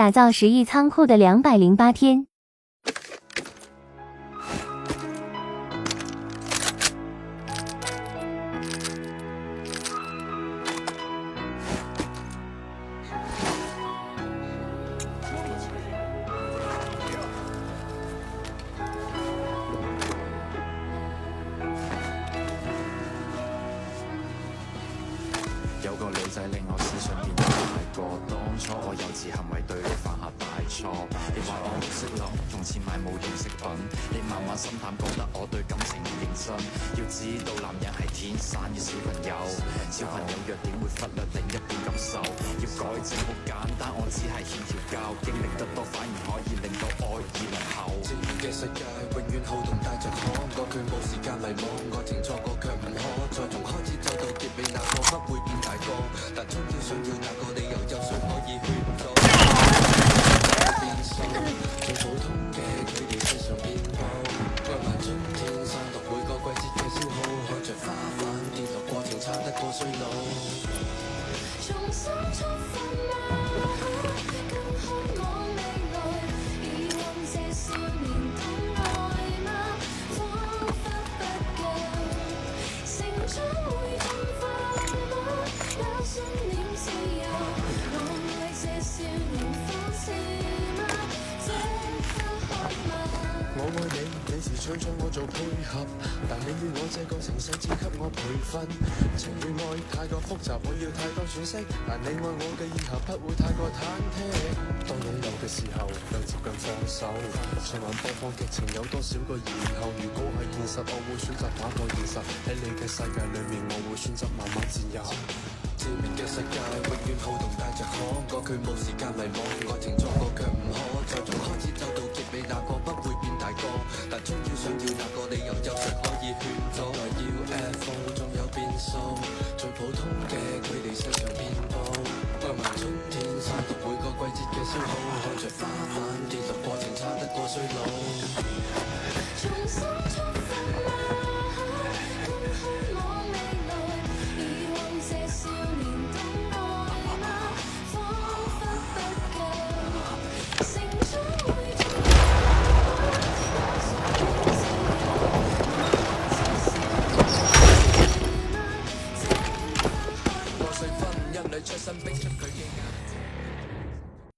打造10亿仓库的208天。有個女仔令我思想變得大個，當初我幼稚行為對你犯下大錯。你話我唔識諗，用錢買冇用飾品，你慢慢心淡，覺得我對感情唔認真。要知道男人係天生嘅小朋友，小朋友弱點會忽略另一半感受。要改正好簡單，我只係欠條教，經歷得多反而可以令到愛意濃厚。正義嘅世界永遠好動帶着可個佢冇時間迷惘，愛情錯過卻唔可再從開始走到結尾，那個不會變大個，但終於想要那個理由，有誰可以勸阻？變數最普通嘅佢哋身上變報，愛埋春天散落每個季節嘅消耗，看着花瓣跌落過程差得過衰老。重新出發嗎？更渴望未來，疑問這少年懂愛嗎？彷彿不夠，成長會痛快嗎？有信念自由，我愛這少年放肆嗎？這刻渴望。我愛你，你時唱唱我做配合，但你與我這個情勢只給我培訓。情與愛太過複雜，我要太多詮釋，但你愛我嘅以後不會太過忐忑。當你有嘅時候，又接近放手。循環播放劇情有多少個然後？如果係現實，我會選擇打破現實。喺你嘅世界裏面，我會選擇慢慢佔有。致命嘅世界永遠好動帶着可，過佢冇時間迷惘，愛情錯過卻唔可再從開始走到結尾，那個不會變大個，但終於想要那個理由，有誰可以勸阻？來要 F 仲有變數，最普通嘅